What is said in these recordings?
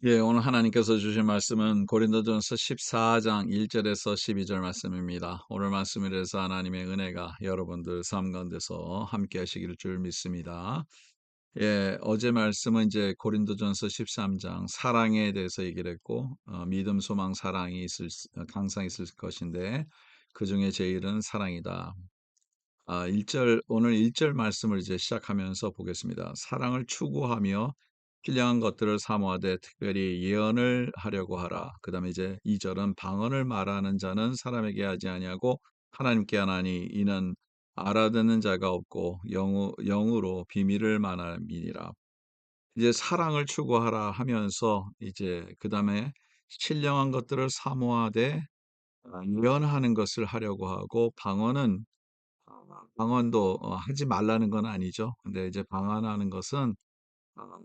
예, 오늘 하나님께서 주신 말씀은 고린도전서 14장 1절에서 12절 말씀입니다. 오늘 말씀을 해서 하나님의 은혜가 여러분들 삶 가운데서 함께 하시기를 줄 믿습니다. 예, 어제 말씀은 이제 고린도전서 13장 사랑에 대해서 얘기를 했고, 믿음, 소망, 사랑이 항상 있을 것인데, 그 중에 제일은 사랑이다. 1절, 오늘 1절 말씀을 이제 시작하면서 보겠습니다. 사랑을 추구하며 신령한 것들을 사모하되 특별히 예언을 하려고 하라. 그 다음에 이제 2절은 방언을 말하는 자는 사람에게 하지 아니하고 하나님께 하나니 이는 알아듣는 자가 없고 영으로 비밀을 말함이니라. 이제 사랑을 추구하라 하면서 이제 그 다음에 신령한 것들을 사모하되 예언하는 것을 하려고 하고 방언도 하지 말라는 건 아니죠. 근데 이제 방언하는 것은 어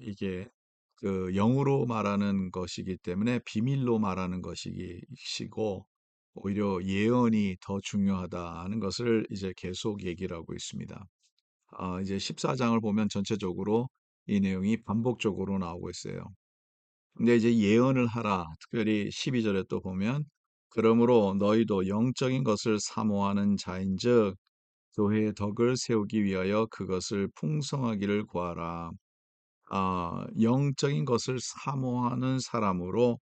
이게 그 영으로 말하는 것이기 때문에 비밀로 말하는 것이시고 오히려 예언이 더 중요하다는 것을 이제 계속 얘기를 하고 있습니다. 이제 14장을 보면 전체적으로 이 내용이 반복적으로 나오고 있어요. 근데 이제 예언을 하라. 특별히 12절에 또 보면 그러므로 너희도 영적인 것을 사모하는 자인즉 교회의 덕을 세우기 위하여 그것을 풍성하기를 구하라. 영적인 것을 사모하는 사람으로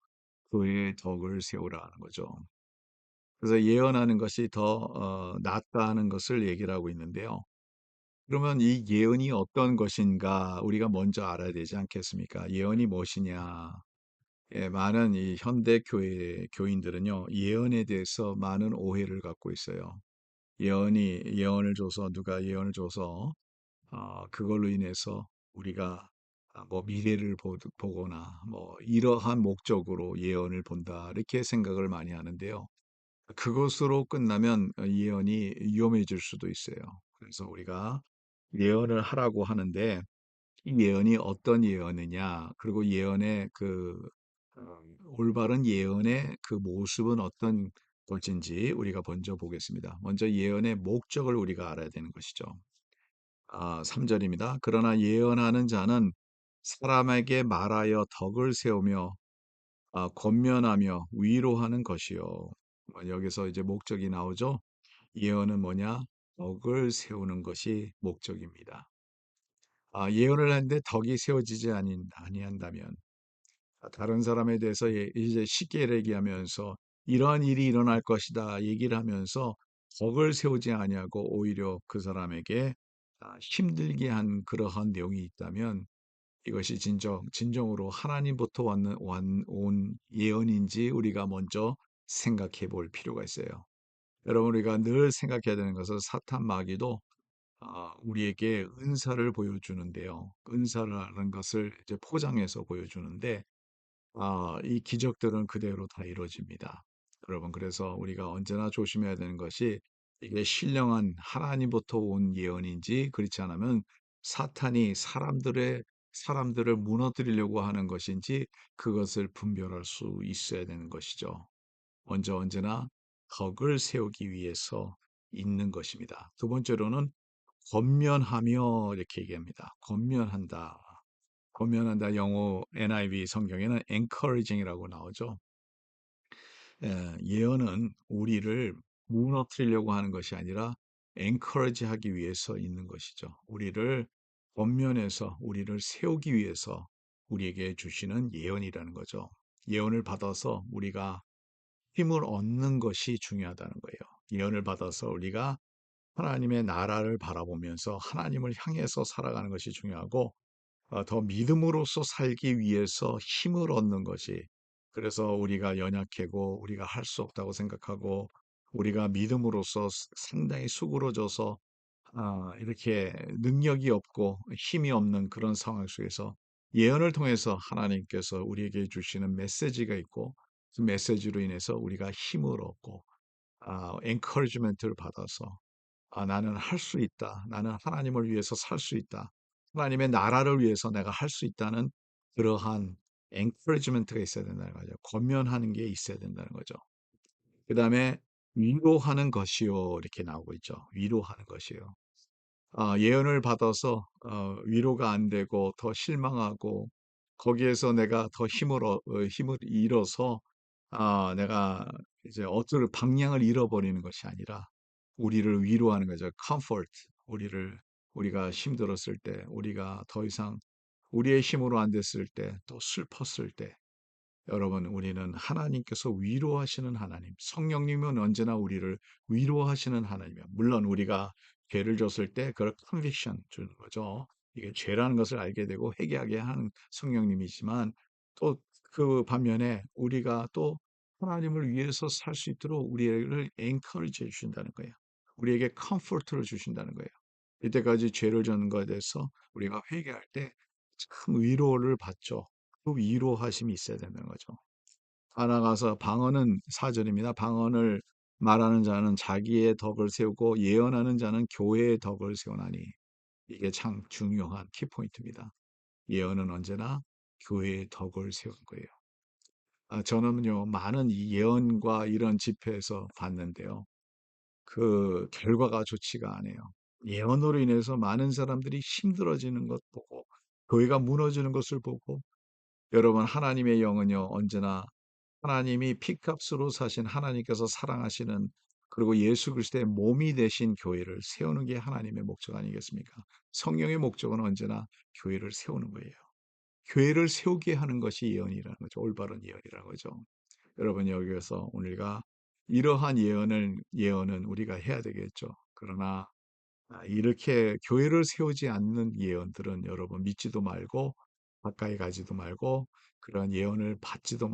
교회의 덕을 세우라는 거죠. 그래서 예언하는 것이 더 낫다는 것을 얘기를 하고 있는데요. 그러면 이 예언이 어떤 것인가 우리가 먼저 알아야 되지 않겠습니까? 예언이 무엇이냐? 예, 많은 이 현대 교회 교인들은요, 예언에 대해서 많은 오해를 갖고 있어요. 예언을 줘서 누가 예언을 줘서 그걸로 인해서 우리가 뭐 미래를 보거나 뭐 이러한 목적으로 예언을 본다 이렇게 생각을 많이 하는데요. 그것으로 끝나면 예언이 위험해질 수도 있어요. 그래서 우리가 예언을 하라고 하는데 이 예언이 어떤 예언이냐, 그리고 예언의 올바른 예언의 그 모습은 어떤 것인지 우리가 먼저 보겠습니다. 먼저 예언의 목적을 우리가 알아야 되는 것이죠. 3절입니다. 그러나 예언하는 자는 사람에게 말하여 덕을 세우며 권면하며 위로하는 것이요. 여기서 이제 목적이 나오죠. 예언은 뭐냐? 덕을 세우는 것이 목적입니다. 예언을 하는데 덕이 세워지지 아니한다면 다른 사람에 대해서 이제 쉽게 얘기하면서 이러한 일이 일어날 것이다 얘기를 하면서 덕을 세우지 아니하고 오히려 그 사람에게 힘들게 한 그러한 내용이 있다면 이것이 진정으로 하나님부터 온 예언인지 우리가 먼저 생각해 볼 필요가 있어요. 여러분, 우리가 늘 생각해야 되는 것은 사탄 마귀도 우리에게 은사를 보여주는데요. 은사라는 것을 이제 포장해서 보여주는데 이 기적들은 그대로 다 이루어집니다. 여러분, 그래서 우리가 언제나 조심해야 되는 것이 이게 신령한 하나님부터 온 예언인지 그렇지 않으면 사탄이 사람들을 무너뜨리려고 하는 것인지 그것을 분별할 수 있어야 되는 것이죠. 먼저 언제나 덕을 세우기 위해서 있는 것입니다. 두 번째로는 권면하며 이렇게 얘기합니다. 권면한다. 권면한다 영어 NIV 성경에는 encouraging이라고 나오죠. 예언은 우리를 무너뜨리려고 하는 것이 아니라 encourage 하기 위해서 있는 것이죠. 우리를 권면해서 우리를 세우기 위해서 우리에게 주시는 예언이라는 거죠. 예언을 받아서 우리가 힘을 얻는 것이 중요하다는 거예요. 예언을 받아서 우리가 하나님의 나라를 바라보면서 하나님을 향해서 살아가는 것이 중요하고 더 믿음으로써 살기 위해서 힘을 얻는 것이 그래서 우리가 연약하고 우리가 할 수 없다고 생각하고 우리가 믿음으로써 상당히 수그러져서 이렇게 능력이 없고 힘이 없는 그런 상황 속에서 예언을 통해서 하나님께서 우리에게 주시는 메시지가 있고 그 메시지로 인해서 우리가 힘을 얻고 엔커리지먼트를 받아서 나는 할 수 있다. 나는 하나님을 위해서 살 수 있다. 하나님의 나라를 위해서 내가 할 수 있다는 그러한 엔커리지먼트가 있어야 된다는 거죠. 권면하는 게 있어야 된다는 거죠. 그다음에 위로하는 것이요 이렇게 나오고 있죠. 위로하는 것이요. 예언을 받아서 위로가 안 되고 더 실망하고 거기에서 내가 더 힘을 잃어서 내가 이제 어떤 방향을 잃어버리는 것이 아니라 우리를 위로하는 거죠. comfort. 우리가 힘들었을 때, 우리가 더 이상 우리의 힘으로 안 됐을 때, 또 슬펐을 때, 여러분, 우리는 하나님께서 위로하시는 하나님, 성령님은 언제나 우리를 위로하시는 하나님이에요. 물론 우리가 죄를 졌을 때 그걸 컨빅션 주는 거죠. 이게 죄라는 것을 알게 되고 회개하게 하는 성령님이지만 또 그 반면에 우리가 또 하나님을 위해서 살 수 있도록 우리를 엔커리지 해 주신다는 거예요. 우리에게 컴포트를 주신다는 거예요. 이때까지 죄를 졌는 것에 대해서 우리가 회개할 때 큰 위로를 받죠. 그 위로하심이 있어야 되는 거죠. 나아가서 방언은 사절입니다. 방언을 말하는 자는 자기의 덕을 세우고 예언하는 자는 교회의 덕을 세우나니 이게 참 중요한 키포인트입니다. 예언은 언제나 교회의 덕을 세우는 거예요. 저는요, 많은 이 예언과 이런 집회에서 봤는데요. 그 결과가 좋지가 않아요. 예언으로 인해서 많은 사람들이 힘들어지는 것 보고 교회가 무너지는 것을 보고 여러분 하나님의 영은요 언제나 하나님이 피값으로 사신 하나님께서 사랑하시는 그리고 예수 그리스도의 몸이 되신 교회를 세우는 게 하나님의 목적 아니겠습니까? 성령의 목적은 언제나 교회를 세우는 거예요. 교회를 세우게 하는 것이 예언이라는 거죠. 올바른 예언이라는 거죠. 여러분 여기에서 우리가 이러한 예언은 우리가 해야 되겠죠. 그러나 이렇게 교회를 세우지 않는 예언들은 여러분 믿지도 말고 가까이 가지도 말고 그런 예언을 받지도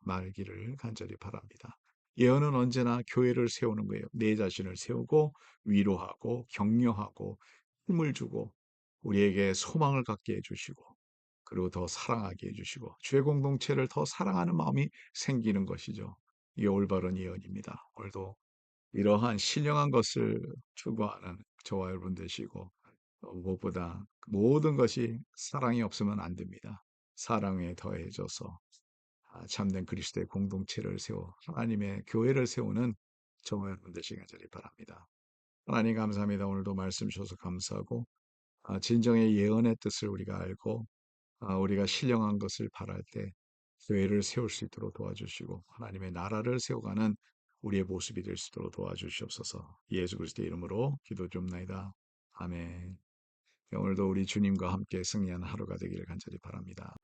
말기를 간절히 바랍니다. 예언은 언제나 교회를 세우는 거예요. 내 자신을 세우고 위로하고 격려하고 힘을 주고 우리에게 소망을 갖게 해주시고 그리고 더 사랑하게 해주시고 죄 공동체를 더 사랑하는 마음이 생기는 것이죠. 이게 올바른 예언입니다. 오늘도 이러한 신령한 것을 추구하는 저와 여러분 되시고 무엇보다 모든 것이 사랑이 없으면 안 됩니다. 사랑에 더해져서 참된 그리스도의 공동체를 세워 하나님의 교회를 세우는 저와 여러분 되시기 간절히 바랍니다. 하나님 감사합니다. 오늘도 말씀 주셔서 감사하고 진정의 예언의 뜻을 우리가 알고 우리가 신령한 것을 바랄 때 교회를 세울 수 있도록 도와주시고 하나님의 나라를 세워가는 우리의 모습이 될 수 있도록 도와주시옵소서. 예수 그리스도의 이름으로 기도 줍나이다. 아멘. 오늘도 우리 주님과 함께 승리하는 하루가 되기를 간절히 바랍니다.